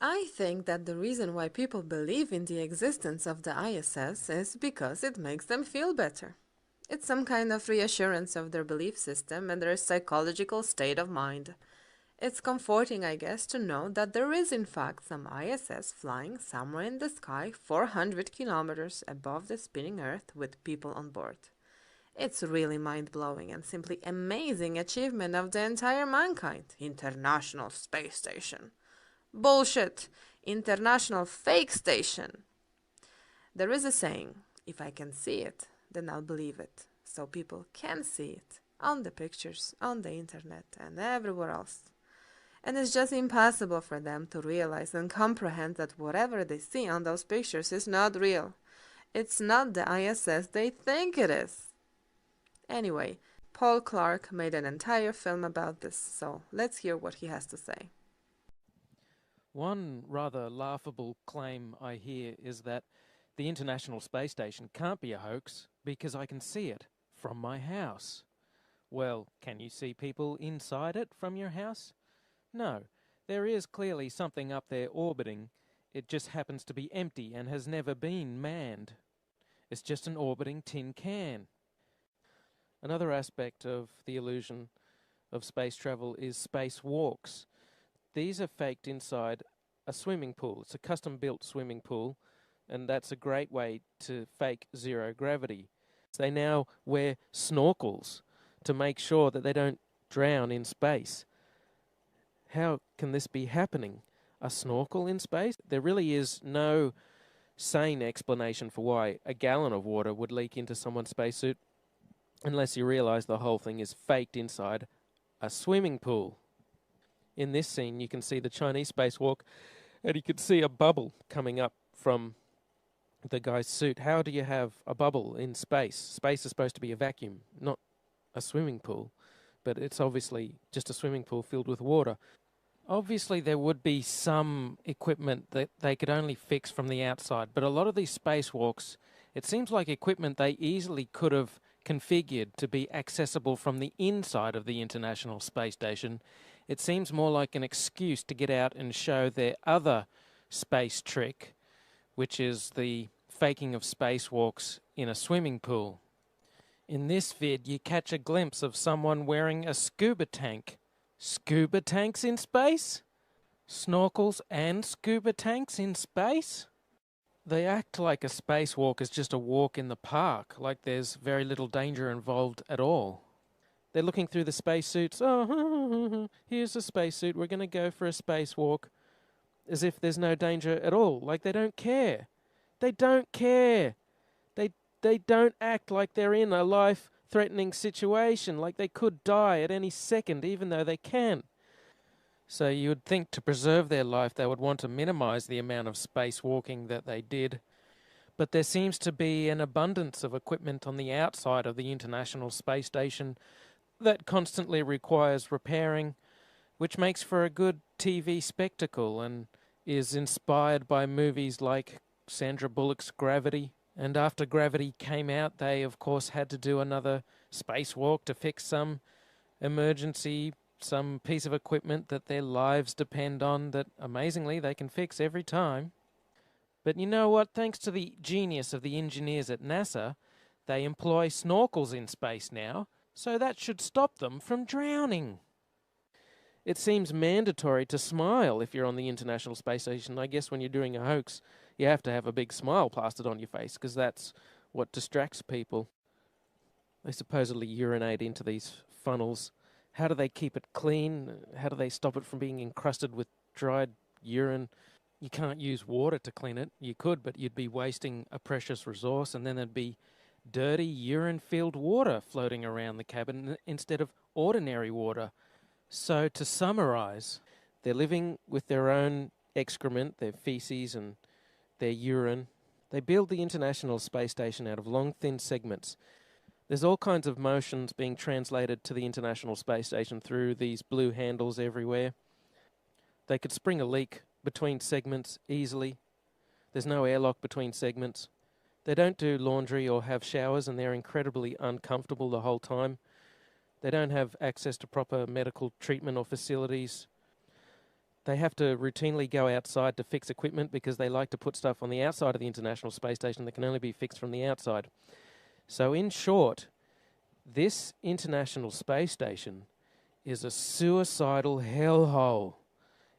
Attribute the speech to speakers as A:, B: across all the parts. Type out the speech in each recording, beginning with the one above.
A: I think that the reason why people believe in the existence of the ISS is because it makes them feel better. It's some kind of reassurance of their belief system and their psychological state of mind. It's comforting, I guess, to know that there is in fact some ISS flying somewhere in the sky 400 kilometers above the spinning Earth with people on board. It's really mind-blowing and simply amazing achievement of the entire mankind. International Space Station. Bullshit! International Fake Station! There is a saying, if I can see it, then I'll believe it. So people can see it on the pictures, on the internet, and everywhere else. And it's just impossible for them to realize and comprehend that whatever they see on those pictures is not real. It's not the ISS they think it is. Anyway, Paul Clark made an entire film about this, so let's hear what he has to say.
B: One rather laughable claim I hear is that the International Space Station can't be a hoax because I can see it from my house. Well, can you see people inside it from your house? No, there is clearly something up there orbiting. It just happens to be empty and has never been manned. It's just an orbiting tin can. Another aspect of the illusion of space travel is spacewalks. These are faked inside a swimming pool. It's a custom-built swimming pool, and that's a great way to fake zero gravity. They now wear snorkels to make sure that they don't drown in space. How can this be happening? A snorkel in space? There really is no sane explanation for why a gallon of water would leak into someone's spacesuit unless you realize the whole thing is faked inside a swimming pool. In this scene, you can see the Chinese spacewalk, and you can see a bubble coming up from the guy's suit. How do you have a bubble in space? Space is supposed to be a vacuum, not a swimming pool. But it's obviously just a swimming pool filled with water. Obviously, there would be some equipment that they could only fix from the outside, but a lot of these spacewalks, it seems like equipment they easily could have configured to be accessible from the inside of the International Space Station. It seems more like an excuse to get out and show their other space trick, which is the faking of spacewalks in a swimming pool. In this vid, you catch a glimpse of someone wearing a scuba tank. Scuba tanks in space? Snorkels and scuba tanks in space? They act like a spacewalk is just a walk in the park, like there's very little danger involved at all. They're looking through the spacesuits. Oh, here's a spacesuit. We're going to go for a spacewalk. As if there's no danger at all. Like they don't care. They don't care. They don't act like they're in a life-threatening situation, like they could die at any second, even though they can. So you would think to preserve their life, they would want to minimize the amount of spacewalking that they did. But there seems to be an abundance of equipment on the outside of the International Space Station that constantly requires repairing, which makes for a good TV spectacle and is inspired by movies like Sandra Bullock's Gravity. And after Gravity came out, they, of course, had to do another spacewalk to fix some emergency, some piece of equipment that their lives depend on that, amazingly, they can fix every time. But you know what? Thanks to the genius of the engineers at NASA, they employ snorkels in space now, so that should stop them from drowning. It seems mandatory to smile if you're on the International Space Station. I guess when you're doing a hoax, you have to have a big smile plastered on your face because that's what distracts people. They supposedly urinate into these funnels. How do they keep it clean? How do they stop it from being encrusted with dried urine? You can't use water to clean it. You could, but you'd be wasting a precious resource, and then there'd be dirty urine-filled water floating around the cabin instead of ordinary water. So to summarize, they're living with their own excrement, their feces and their urine. They build the International Space Station out of long, thin segments. There's all kinds of motions being translated to the International Space Station through these blue handles everywhere. They could spring a leak between segments easily. There's no airlock between segments. They don't do laundry or have showers, and they're incredibly uncomfortable the whole time. They don't have access to proper medical treatment or facilities. They have to routinely go outside to fix equipment because they like to put stuff on the outside of the International Space Station that can only be fixed from the outside. So in short, this International Space Station is a suicidal hellhole.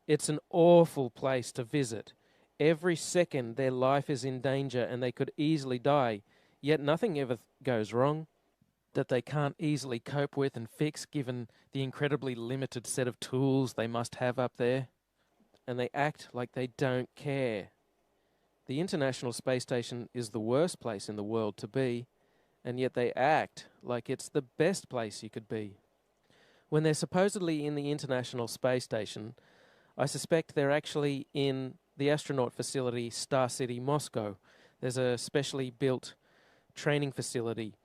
B: It's an awful place to visit. Every second their life is in danger and they could easily die, yet nothing ever goes wrong that they can't easily cope with and fix given the incredibly limited set of tools they must have up there. And they act like they don't care. The International Space Station is the worst place in the world to be, and yet they act like it's the best place you could be. When they're supposedly in the International Space Station, I suspect they're actually in the astronaut facility Star City, Moscow. There's a specially built training facility.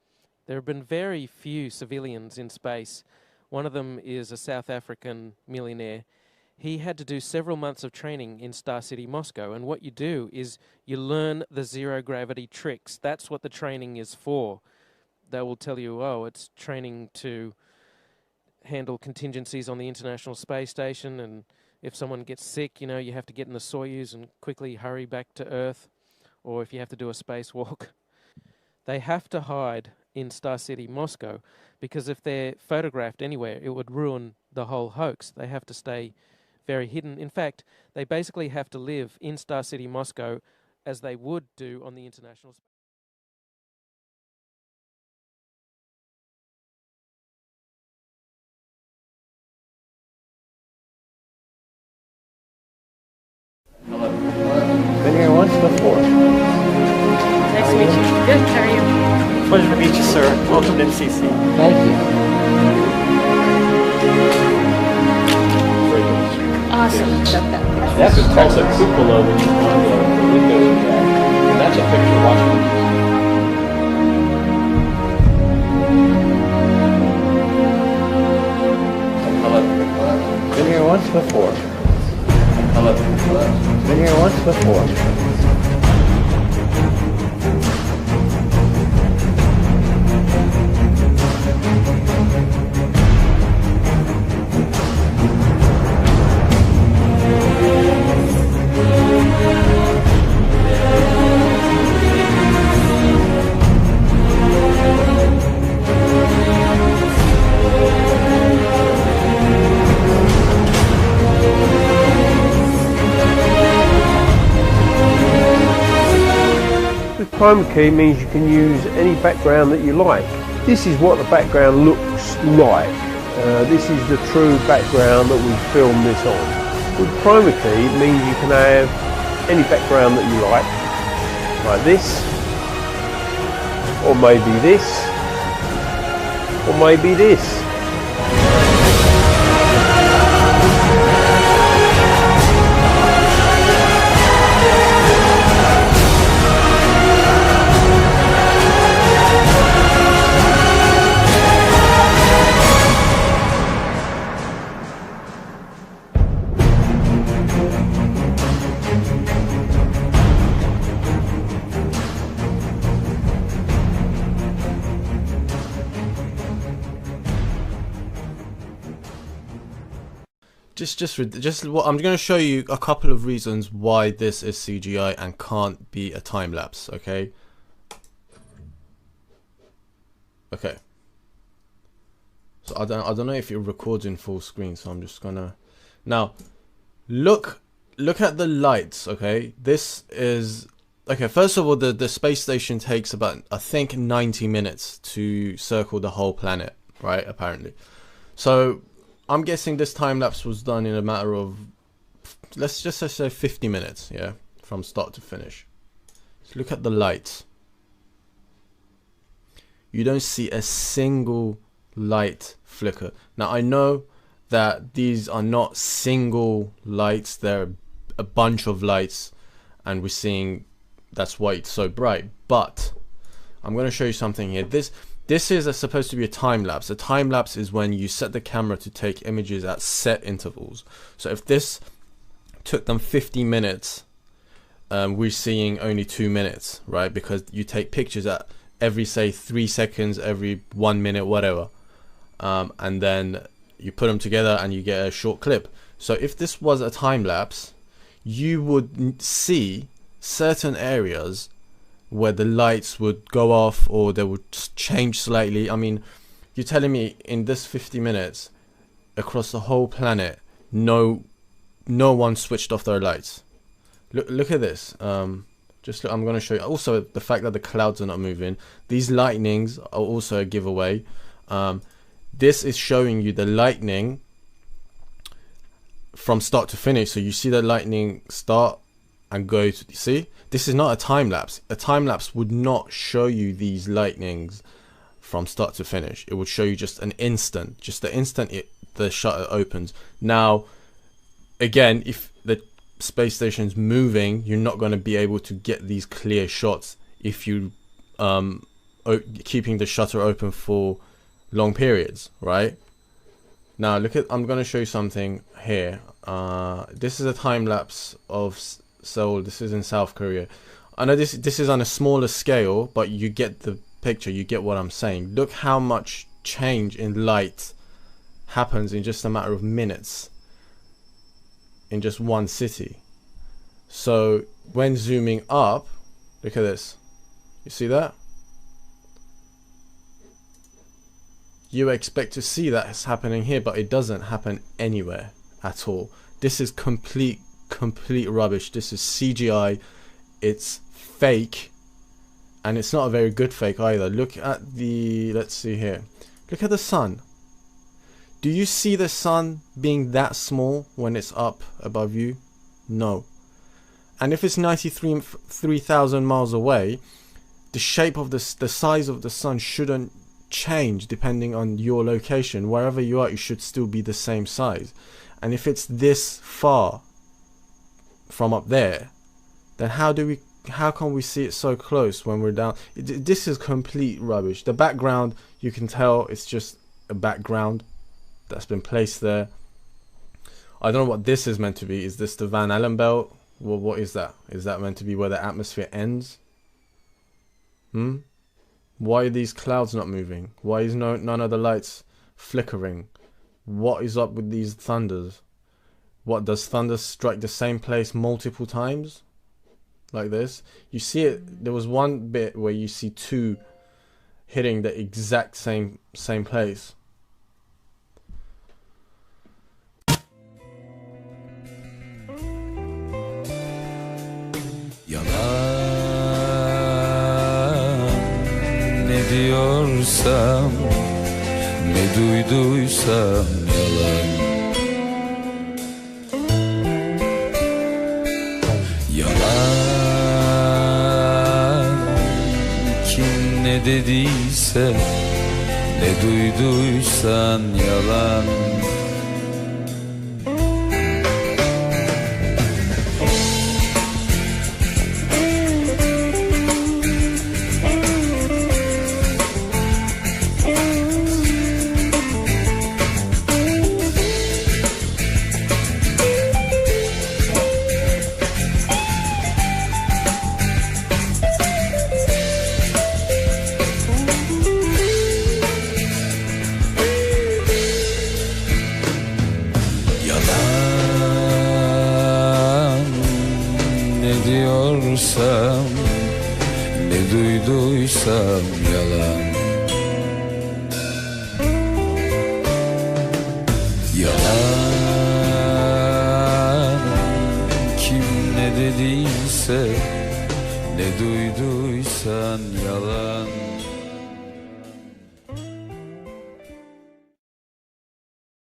B: There have been very few civilians in space. One of them is a South African millionaire. He had to do several months of training in Star City, Moscow, and what you do is you learn the zero-gravity tricks. That's what the training is for. They will tell you, oh, it's training to handle contingencies on the International Space Station, and if someone gets sick, you know, you have to get in the Soyuz and quickly hurry back to Earth, or if you have to do a spacewalk. They have to hide in Star City, Moscow, because if they're photographed anywhere, it would ruin the whole hoax. They have to stay very hidden. In fact, they basically have to live in Star City, Moscow, as they would do on the International Space.
C: Been here once before.
D: Nice to meet you. Good, how are you?
C: Pleasure to meet you, sir. Welcome to MCC.
E: Thank you.
D: Awesome.
E: That's a Tulsa cupola when you want the windows in there. And that's a picture watching. Hello. Been here once before. Hello. Been here once before.
F: Chroma key means you can use any background that you like. This is what the background looks like. This is the true background that we filmed this on. With chroma key it means you can have any background that you like this, or maybe this, or maybe this.
G: Just what I'm going to show you a couple of reasons why this is CGI and can't be a time lapse. Okay. So I don't know if it records in full screen, so I'm just gonna now look at the lights. Okay, this is okay. First of all, the space station takes about, I think, 90 minutes to circle the whole planet, right? Apparently, so I'm guessing this time lapse was done in a matter of, let's just say 50 minutes, yeah, from start to finish. So look at the lights. You don't see a single light flicker. Now I know that these are not single lights, they're a bunch of lights, and we're seeing, that's why it's so bright. But I'm going to show you something here. This is supposed to be a time lapse. A time lapse is when you set the camera to take images at set intervals. So if this took them 50 minutes, we're seeing only 2 minutes, right? Because you take pictures at every, say, 3 seconds, every 1 minute, whatever, and then you put them together and you get a short clip. So if this was a time lapse, you would see certain areas where the lights would go off or they would change slightly. I mean, you're telling me in this 50 minutes across the whole planet, no one switched off their lights. Look at this. Just look, I'm going to show you. Also, the fact that the clouds are not moving. These lightnings are also a giveaway. This is showing you the lightning from start to finish. So you see the lightning start and go to, see, this is not a time lapse. A time lapse would not show you these lightnings from start to finish. It would show you just an instant, just the instant the shutter opens. Now, again, if the space station's moving, you're not going to be able to get these clear shots if you keeping the shutter open for long periods, right? Now look at, I'm going to show you something here. This is a time lapse of Seoul. This is in South Korea. I know this is on a smaller scale, but you get the picture, you get what I'm saying. Look how much change in light happens in just a matter of minutes in just one city. So when zooming up, look at this, you see that? You expect to see that it's happening here, but it doesn't happen anywhere at all. This is complete rubbish. This is CGI. It's fake, and it's not a very good fake either. Look at the, let's see here. Look at the sun. Do you see the sun being that small when it's up above you? No. And if it's 93,000 miles away, the shape of the size of the sun shouldn't change depending on your location. Wherever you are, it should still be the same size. And if it's this far from up there, then how can we see it so close when we're down? This is complete rubbish. The background, you can tell it's just a background that's been placed there. I don't know what this is meant to be. Is this the Van Allen belt? Well, what is that? Is that meant to be where the atmosphere ends? Why are these clouds not moving? Why is none of the lights flickering? What is up with these thunders? What, does thunder strike the same place multiple times? Like this? You see it, there was one bit where you see two hitting the exact same place.
H: Ne diyorsam, ne duyduysam yalan. Yalan. Kim ne dediyse, ne duyduysan yalan. Diyorsam, ne duyduysam yalan. Yalan. Kim ne dediyse, ne duyduysan yalan.